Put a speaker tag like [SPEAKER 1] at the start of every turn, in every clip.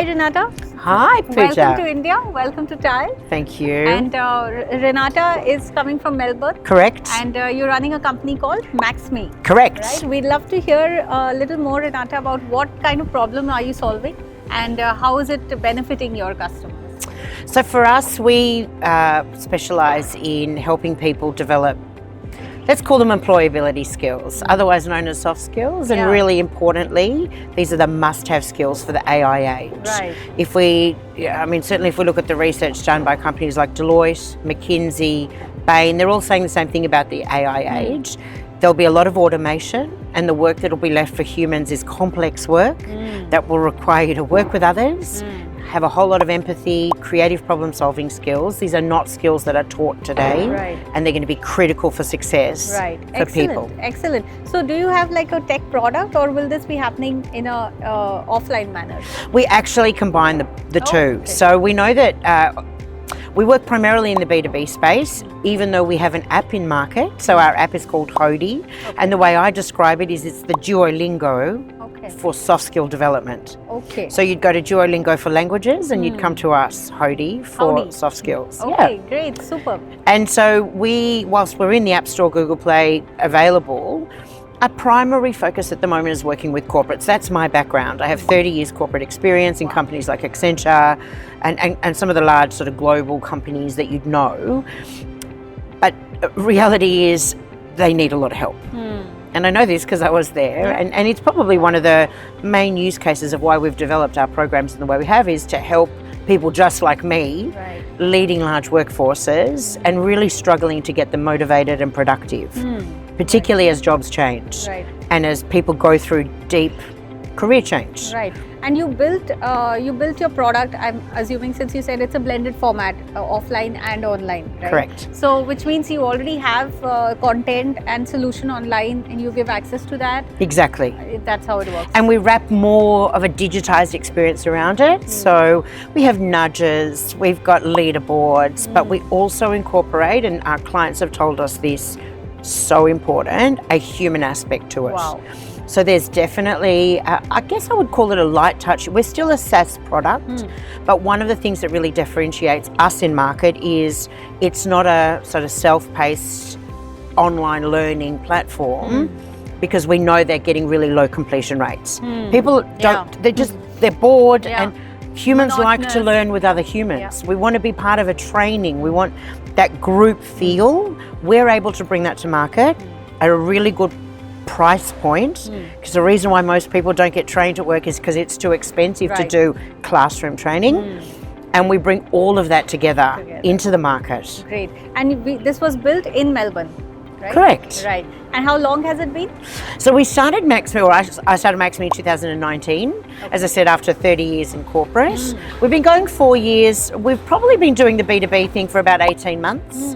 [SPEAKER 1] Hi Renata.
[SPEAKER 2] Hi Pooja.
[SPEAKER 1] Welcome to India. Welcome to Thai.
[SPEAKER 2] Thank you.
[SPEAKER 1] And Renata is coming from Melbourne.
[SPEAKER 2] Correct.
[SPEAKER 1] And you're running a company called Maxme.
[SPEAKER 2] Correct.
[SPEAKER 1] Right. We'd love to hear a little more, Renata, about what kind of problem are you solving and how is it benefiting your customers?
[SPEAKER 2] So for us, we specialise in helping people develop, let's call them employability skills, otherwise known as soft skills. And really importantly, these are the must-have skills for the AI age.
[SPEAKER 1] Right.
[SPEAKER 2] If we, certainly if we look at the research done by companies like Deloitte, McKinsey, Bain, they're all saying the same thing about the AI age. There'll be a lot of automation, and the work that will be left for humans is complex work that will require you to work with others, have a whole lot of empathy, creative problem-solving skills. These are not skills that are taught today, and they're going to be critical for success for people.
[SPEAKER 1] Excellent. So do you have like a tech product, or will this be happening in a offline manner?
[SPEAKER 2] We actually combine the two. So we know that we work primarily in the B2B space, even though we have an app in market. So our app is called Hody, and the way I describe it is it's the Duolingo for soft skill development. So you'd go to Duolingo for languages, and you'd come to us, Hody, for soft skills.
[SPEAKER 1] Great, super.
[SPEAKER 2] And so whilst we're in the App Store, Google Play, available, our primary focus at the moment is working with corporates. That's my background. I have 30 years corporate experience in companies like Accenture and some of the large sort of global companies that you'd know. But reality is they need a lot of help. And I know this because I was there, and it's probably one of the main use cases of why we've developed our programs in the way we have, is to help people just like me, leading large workforces and really struggling to get them motivated and productive, particularly as jobs change and as people go through deep career change.
[SPEAKER 1] And you built your product, I'm assuming, since you said it's a blended format, offline and online, right?
[SPEAKER 2] Correct.
[SPEAKER 1] So which means you already have content and solution online, and you give access to that?
[SPEAKER 2] Exactly.
[SPEAKER 1] That's how it works.
[SPEAKER 2] And we wrap more of a digitized experience around it. So we have nudges, we've got leaderboards, but we also incorporate, and our clients have told us this, so important, a human aspect to it.
[SPEAKER 1] Wow.
[SPEAKER 2] So there's definitely, I guess I would call it a light touch. We're still a SaaS product, but one of the things that really differentiates us in market is it's not a sort of self-paced online learning platform, because we know they're getting really low completion rates. People don't, they're bored, and humans like to learn with other humans. We want to be part of a training. We want that group feel. We're able to bring that to market at a really good price point, because the reason why most people don't get trained at work is because it's too expensive to do classroom training, and we bring all of that together into the market.
[SPEAKER 1] Great. And this was built in Melbourne, right?
[SPEAKER 2] Correct.
[SPEAKER 1] Right. And how long has it been?
[SPEAKER 2] So we started Maxme, or I started Maxme in 2019, as I said, after 30 years in corporate. We've been going 4 years. We've probably been doing the B2B thing for about 18 months.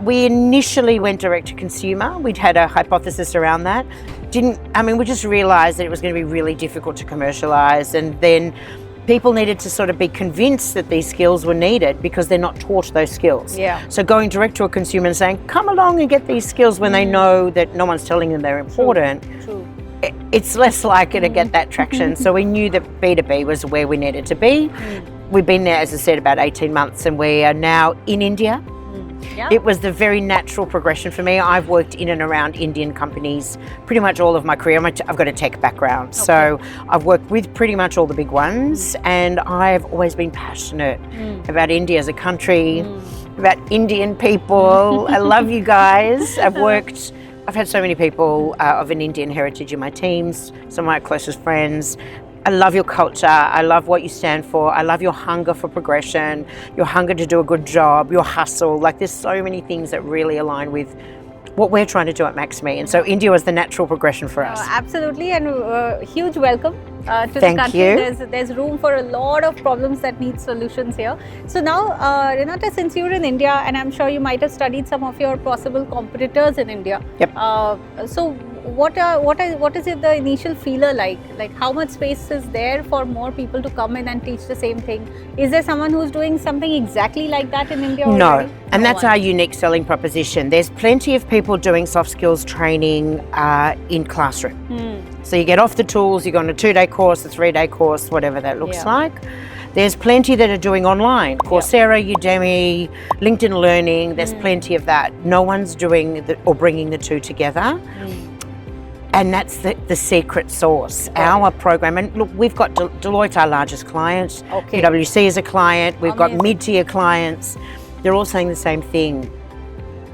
[SPEAKER 2] We initially went direct to consumer. We'd had a hypothesis around that. We just realized that it was going to be really difficult to commercialize, and then people needed to sort of be convinced that these skills were needed because they're not taught those skills. So going direct to a consumer and saying, come along and get these skills when they know that no one's telling them they're important, it's less likely to get that traction. So we knew that B2B was where we needed to be. We've been there, as I said, about 18 months, and we are now in India. It was the very natural progression for me. I've worked in and around Indian companies pretty much all of my career. I've got a tech background, so I've worked with pretty much all the big ones, and I've always been passionate about India as a country, about Indian people. I love you guys. I've had so many people of an Indian heritage in my teams, some of my closest friends. I love your culture. I love what you stand for. I love your hunger for progression, your hunger to do a good job, your hustle. Like, there's so many things that really align with what we're trying to do at Maxme. And so India was the natural progression for us.
[SPEAKER 1] Absolutely, and huge welcome to the country. There's room for a lot of problems that need solutions here. So now, Renata, since you're in India, and I'm sure you might have studied some of your possible competitors in India. So what is it the initial feeler like? Like how much space is there for more people to come in and teach the same thing? Is there someone who's doing something exactly like that in India already?
[SPEAKER 2] No, and that's our unique selling proposition. There's plenty of people doing soft skills training in classroom. So you get off the tools, you go on a 2-day course, a 3-day course, whatever that looks like. There's plenty that are doing online, Coursera, Udemy, LinkedIn Learning, there's plenty of that. No one's doing or bringing the two together. And that's the secret sauce. Our program, and look, we've got Deloitte, our largest client, PwC is a client, we've got mid-tier clients. They're all saying the same thing.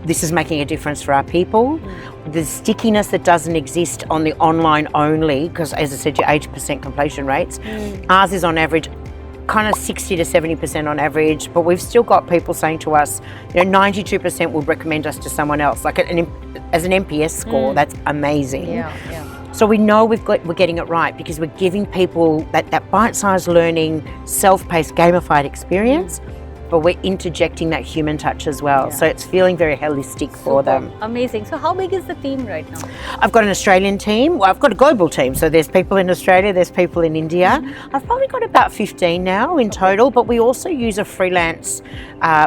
[SPEAKER 2] This is making a difference for our people. The stickiness that doesn't exist on the online only, because as I said, your 80% completion rates. Ours is on average kind of 60 to 70% on average, but we've still got people saying to us, 92% will recommend us to someone else. Like as an NPS score, that's amazing. So we know we're getting it right because we're giving people that bite-sized learning, self-paced, gamified experience, but we're interjecting that human touch as well. So it's feeling very holistic for them.
[SPEAKER 1] Amazing. So how big is the team right now?
[SPEAKER 2] I've got an Australian team. Well, I've got a global team. So there's people in Australia, there's people in India. I've probably got about 15 now in total, but we also use a freelance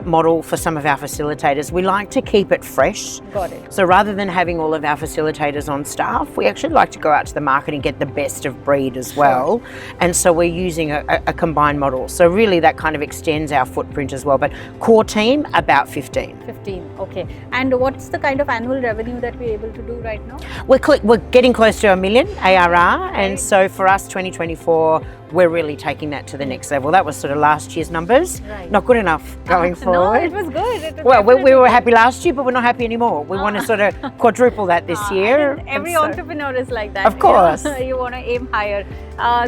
[SPEAKER 2] model for some of our facilitators. We like to keep it fresh.
[SPEAKER 1] Got it.
[SPEAKER 2] So rather than having all of our facilitators on staff, we actually like to go out to the market and get the best of breed as well. And so we're using a combined model. So really that kind of extends our footprint as well, but core team about 15.
[SPEAKER 1] 15, okay. And what's the kind of annual revenue that we're able to do right now?
[SPEAKER 2] We're getting close to $1 million ARR, and so for us 2024 we're really taking that to the next level. That was sort of last year's numbers, not good enough going forward.
[SPEAKER 1] No, it was good.
[SPEAKER 2] Well, we were happy last year, but we're not happy anymore. We want to sort of quadruple that this year.
[SPEAKER 1] Every entrepreneur is like that.
[SPEAKER 2] Of course.
[SPEAKER 1] You want to aim higher.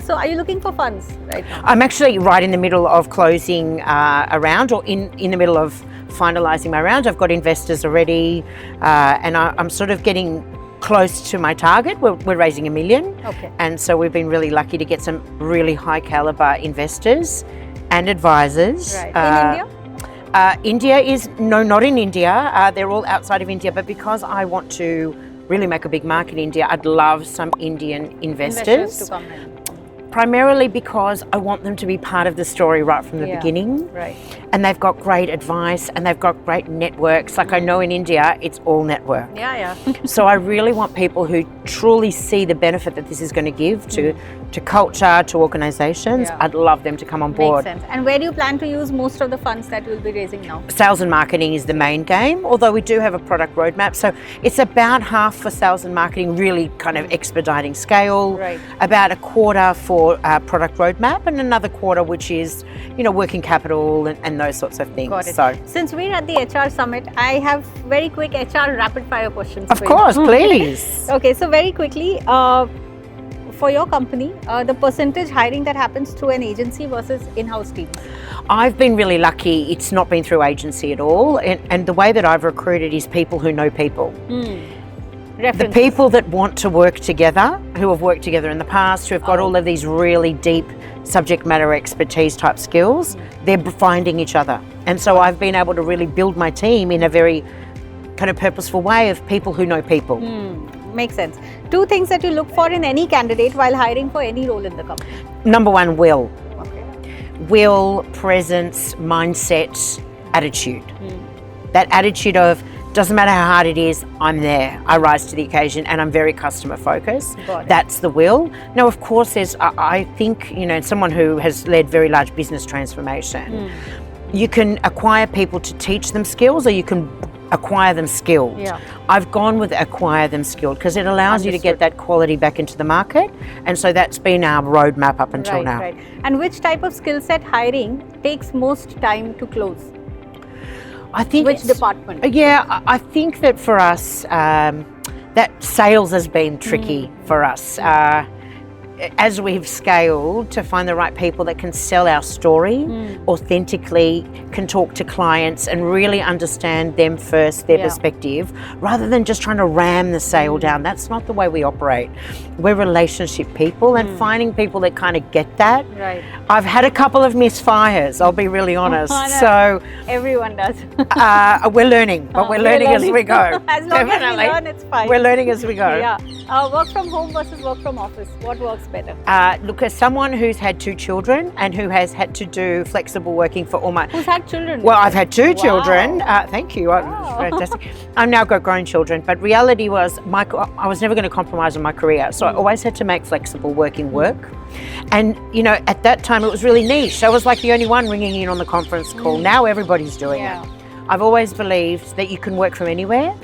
[SPEAKER 1] So are you looking for funds right now?
[SPEAKER 2] I'm actually right in the middle of closing a round, or in the middle of finalising my round. I've got investors already, and I'm sort of getting close to my target. We're raising $1 million, and so we've been really lucky to get some really high caliber investors and advisors.
[SPEAKER 1] In India?
[SPEAKER 2] India is not in India. They're all outside of India, but because I want to really make a big mark in India, I'd love some Indian investors
[SPEAKER 1] to come in.
[SPEAKER 2] Primarily because I want them to be part of the story right from the beginning.
[SPEAKER 1] Right.
[SPEAKER 2] And they've got great advice and they've got great networks. Like I know in India, it's all network. So I really want people who truly see the benefit that this is going to give to culture, to organizations. I'd love them to come on board.
[SPEAKER 1] Makes sense. And where do you plan to use most of the funds that you'll be raising now?
[SPEAKER 2] Sales and marketing is the main game, although we do have a product roadmap. So it's about half for sales and marketing, really kind of expediting scale, about a quarter for product roadmap, and another quarter which is, working capital and those sorts of things.
[SPEAKER 1] Got it.
[SPEAKER 2] So,
[SPEAKER 1] since we're at the HR Summit, I have very quick HR rapid fire questions.
[SPEAKER 2] Of course, please.
[SPEAKER 1] Okay, so very quickly, for your company, the percentage hiring that happens through an agency versus in-house teams?
[SPEAKER 2] I've been really lucky. It's not been through agency at all, and the way that I've recruited is people who know people. The people that want to work together, who have worked together in the past, who have got all of these really deep subject matter expertise type skills, they're finding each other. And so I've been able to really build my team in a very kind of purposeful way of people who know people.
[SPEAKER 1] Makes sense. 2 things that you look for in any candidate while hiring for any role in the company.
[SPEAKER 2] Number 1, will. Will, presence, mindset, attitude. That attitude of, doesn't matter how hard it is, I'm there. I rise to the occasion and I'm very customer focused. That's the will. Now, of course, there's, I think, someone who has led very large business transformation, you can acquire people to teach them skills, or you can acquire them skilled. I've gone with acquire them skilled because it allows you to get that quality back into the market, and so that's been our roadmap up until now.
[SPEAKER 1] And which type of skill set hiring takes most time to close?
[SPEAKER 2] I think
[SPEAKER 1] which department?
[SPEAKER 2] I think that for us, that sales has been tricky for us. As we've scaled, to find the right people that can sell our story authentically, can talk to clients and really understand them first, their perspective, rather than just trying to ram the sale down. That's not the way we operate. We're relationship people, and finding people that kind of get that. I've had a couple of misfires, I'll be really honest. So
[SPEAKER 1] everyone does.
[SPEAKER 2] We're learning, but we're learning as we go.
[SPEAKER 1] As long as we learn, it's fine.
[SPEAKER 2] We're learning as we go.
[SPEAKER 1] Work from home versus work from office. What works better?
[SPEAKER 2] Look, as someone who's had 2 children and who has had to do flexible working for all my...
[SPEAKER 1] Who's had children?
[SPEAKER 2] Well, I've had 2 children.
[SPEAKER 1] Wow.
[SPEAKER 2] Thank you.
[SPEAKER 1] Wow.
[SPEAKER 2] Fantastic. I've now got grown children, but reality was I was never going to compromise on my career, so I always had to make flexible working work. And, you know, at that time it was really niche. I was like the only one ringing in on the conference call. Now everybody's doing it. I've always believed that you can work from anywhere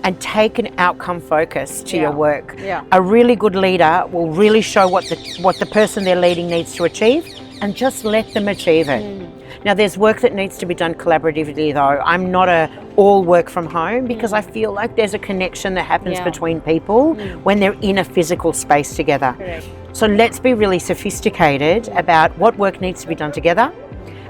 [SPEAKER 2] and take an outcome focus to your work. A really good leader will really show what the person they're leading needs to achieve and just let them achieve it. Now there's work that needs to be done collaboratively though. I'm not all work from home because I feel like there's a connection that happens between people when they're in a physical space together.
[SPEAKER 1] Correct.
[SPEAKER 2] So let's be really sophisticated about what work needs to be done together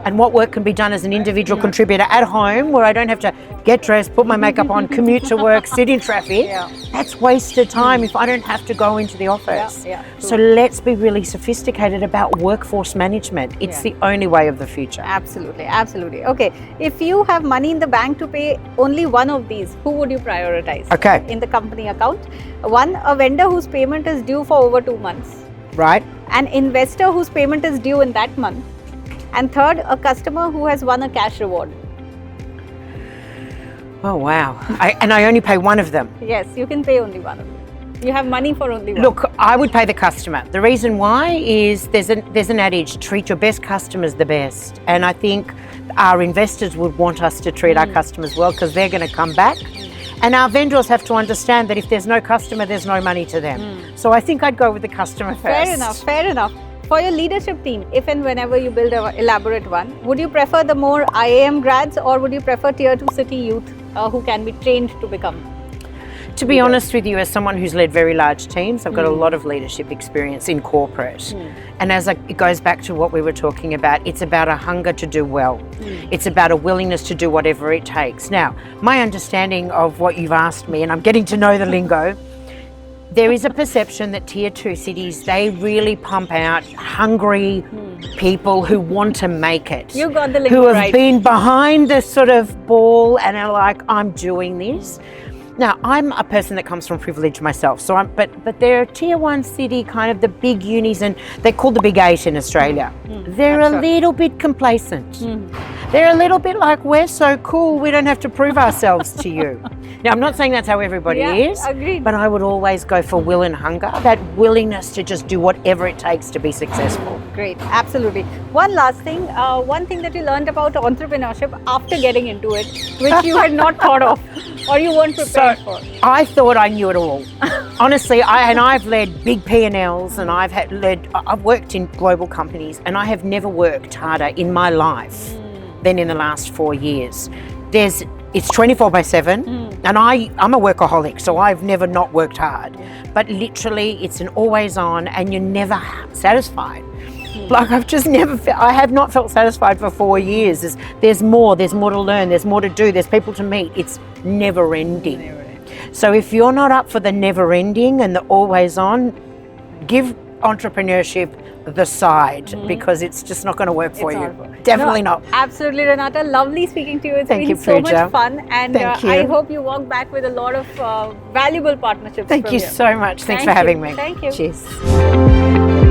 [SPEAKER 2] and what work can be done as an individual contributor at home where I don't have to get dressed, put my makeup on, commute to work, sit in traffic. That's wasted time if I don't have to go into the office. So let's be really sophisticated about workforce management. It's the only way of the future.
[SPEAKER 1] Absolutely, absolutely. Okay, if you have money in the bank to pay only one of these, who would you prioritize?
[SPEAKER 2] Okay.
[SPEAKER 1] In the company account? One, a vendor whose payment is due for over 2 months.
[SPEAKER 2] Right.
[SPEAKER 1] An investor whose payment is due in that month. And third, a customer who has won a cash reward.
[SPEAKER 2] Oh, wow. And I only pay one of them.
[SPEAKER 1] Yes, you can pay only one of them. You have money for only one.
[SPEAKER 2] Look, I would pay the customer. The reason why is there's an adage, treat your best customers the best. And I think our investors would want us to treat our customers well because they're going to come back. And our vendors have to understand that if there's no customer, there's no money to them. So I think I'd go with the customer first.
[SPEAKER 1] Fair enough, fair enough. For your leadership team, if and whenever you build an elaborate one, would you prefer the more IAM grads or would you prefer tier 2 city youth who can be trained to become?
[SPEAKER 2] To be honest with you, as someone who's led very large teams, I've got a lot of leadership experience in corporate. And it goes back to what we were talking about, it's about a hunger to do well. It's about a willingness to do whatever it takes. Now, my understanding of what you've asked me, and I'm getting to know the lingo, there is a perception that tier 2 cities, they really pump out hungry people who want to make it.
[SPEAKER 1] You got the lingo
[SPEAKER 2] who have
[SPEAKER 1] right.
[SPEAKER 2] been behind the sort of ball and are like, I'm doing this. Now, I'm a person that comes from privilege myself, so but they're a tier 1 city, kind of the big unis, and they're called the big 8 in Australia. They're a little bit complacent. They're a little bit like, we're so cool, we don't have to prove ourselves to you. Now, I'm not saying that's how everybody is,
[SPEAKER 1] agreed.
[SPEAKER 2] but I would always go for will and hunger, that willingness to just do whatever it takes to be successful.
[SPEAKER 1] Great, absolutely. One last thing, one thing that you learned about entrepreneurship after getting into it, which you had not thought of or you weren't prepared for.
[SPEAKER 2] I thought I knew it all. Honestly, I've led big P&Ls and I've worked in global companies and I have never worked harder in my life than in the last 4 years. It's 24/7 and I'm a workaholic, so I've never not worked hard. But literally it's an always on and you're never satisfied. Like I have not felt satisfied for 4 years. There's more to learn, there's more to do, there's people to meet. It's never ending. So if you're not up for the never ending and the always on, give entrepreneurship the side because it's just not going to work for you. Definitely not.
[SPEAKER 1] Absolutely, Renata. Lovely speaking to you. It's
[SPEAKER 2] Thank
[SPEAKER 1] been
[SPEAKER 2] you,
[SPEAKER 1] so
[SPEAKER 2] Pooja.
[SPEAKER 1] much fun, and I hope you walk back with a lot of valuable partnerships.
[SPEAKER 2] Thank you so much. Thanks for having me.
[SPEAKER 1] Thank you.
[SPEAKER 2] Cheers.